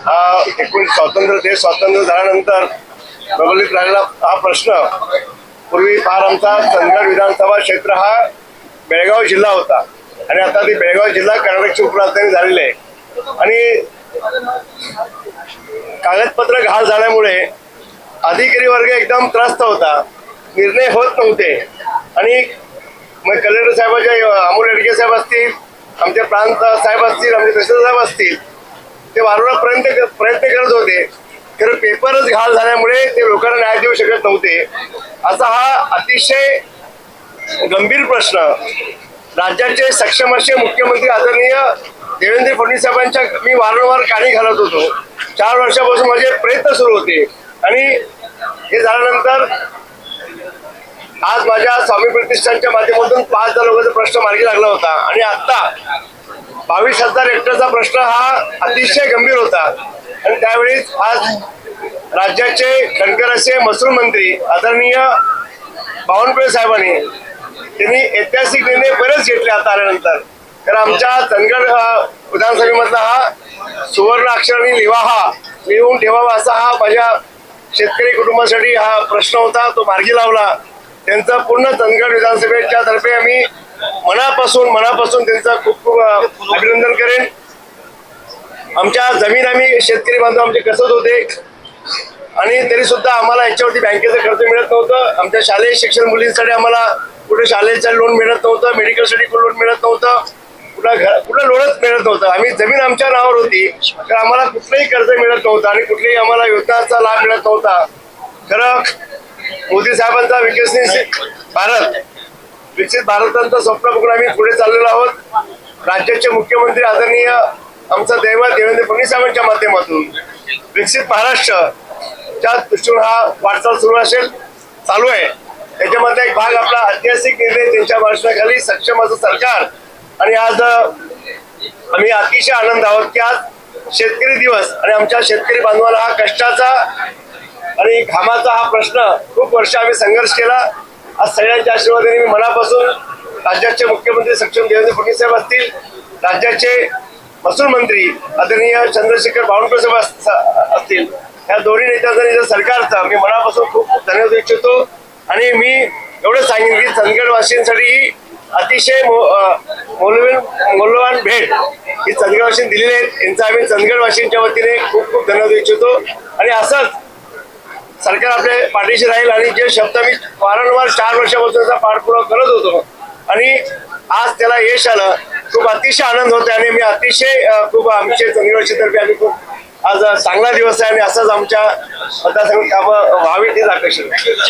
स्वातंत्र्य झाल्यानंतर प्रबलित राहिलेला हा प्रश्न, पूर्वी फार आमचा चंदगड विधानसभा क्षेत्र हा बेळगाव जिल्हा होता आणि आता ती बेळगाव जिल्हा कर्नाटकची उपराजधानी झालेली आहे आणि कागदपत्र घाण झाल्यामुळे अधिकारी वर्ग एकदम त्रस्त होता, निर्णय होत नव्हते आणि मग कलेक्टर साहेबांचे अमोल येडगे साहेब असतील, आमचे प्रांत साहेब असतील, आमचे तहसीलदार साहेब असतील, ते वारंवार प्रयत्न करत होते, तर पेपरच घाण झाल्यामुळे ते लोकांना न्याय देऊ शकत नव्हते. असा हा अतिशय गंभीर प्रश्न राज्याचे सक्षम असे मुख्यमंत्री आदरणीय देवेंद्र फडणवीस साहेबांच्या मी वारंवार कानी घालत होतो. 4 वर्षापासून माझे प्रयत्न सुरू होते आणि हे झाल्यानंतर आज माझ्या स्वामी प्रतिष्ठानच्या माध्यमातून 5,000 लोकांचा प्रश्न मार्गी लागला होता आणि आता 22,000 हेक्टरचा प्रश्न हा अतिशय गंभीर होता आणि त्यावेळीच आज राज्याचे कणकर असे महसूल मंत्री आदरणीय बावनकुळे साहेबांनी त्यांनी ऐतिहासिक निर्णय बरेच घेतले आता आल्यानंतर. तर आमच्या चंदगड विधानसभेमधला हा सुवर्ण अक्षरांनी लिहून ठेवावा असा हा माझ्या शेतकरी कुटुंबासाठी हा प्रश्न होता, तो मार्गी लावला. त्यांचं पूर्ण चंदगड विधानसभेच्या तर्फे आम्ही मनापासून त्यांचं खूप खूप अभिनंदन करेन. आमच्या जमीन आम्ही शेतकरी बांधव आमचे कसत होते आणि तरी सुद्धा आम्हाला याच्यावरती बँकेचं कर्ज मिळत नव्हतं. आमच्या शालेय शिक्षण मुलींसाठी आम्हाला कुठे शालेयचं लोन मिळत नव्हतं, मेडिकलसाठी लोन मिळत नव्हतं, कुठं लोनच मिळत नव्हतं. आम्ही जमीन आमच्या नावावर होती तर आम्हाला कुठलंही कर्ज मिळत नव्हतं आणि कुठल्याही आम्हाला योजनांचा लाभ मिळत नव्हता. खरं मोदी साहेबांचा विकसित भारताचं स्वप्न बघून आम्ही पुढे चाललेलो आहोत. राज्याचे मुख्यमंत्री आदरणीय आमचा दैवत देवेंद्र फडणवीस साहेबांच्या माध्यमातून विकसित महाराष्ट्रच्या दृष्टीने हा वाटचाल चालू आहे. त्याच्यामध्ये एक भाग आपला ऐतिहासिक निर्णय त्यांच्या मार्गदर्शनाखाली सक्षम असं सरकार आणि आज आम्ही अतिशय आनंद आहोत की आज शेतकरी दिवस आणि आमच्या शेतकरी बांधवांना हा कष्टाचा आणि घामाचा हा प्रश्न खूप वर्ष आम्ही संघर्ष केला. आज सगळ्यांच्या आशीर्वादाने मी मनापासून राज्याचे मुख्यमंत्री सक्षम देवेंद्र फडणवीस साहेब असतील, राज्याचे महसूल मंत्री आदरणीय चंद्रशेखर बावनकुळे साहेब असतील, या दोन्ही नेत्यांचा सरकारचा मी मनापासून खूप खूप धन्यवाद इच्छितो. आणि मी एवढं सांगेन की चंदगडवासीयांसाठी अतिशय मौल्यवान भेट ही चंदगडवासींनी दिलेली आहे. यांचा आम्ही चंदगडवासींच्या वतीने खूप खूप धन्यवाद इच्छितो आणि असंच सरकार आपल्या पाठीशी राहील आणि जे शब्द मी वारंवार 4 वर्षापासून त्याचा पाठपुरावा करत होतो आणि आज त्याला यश आलं, खूप अतिशय आनंद होतो आणि मी अतिशय खूप आमच्या चंदगडवासीतर्फे आम्ही खूप आज चांगला दिवस आहे आणि असंच आमच्या मतदारसंघात कामं व्हावीत हीच अपेक्षा.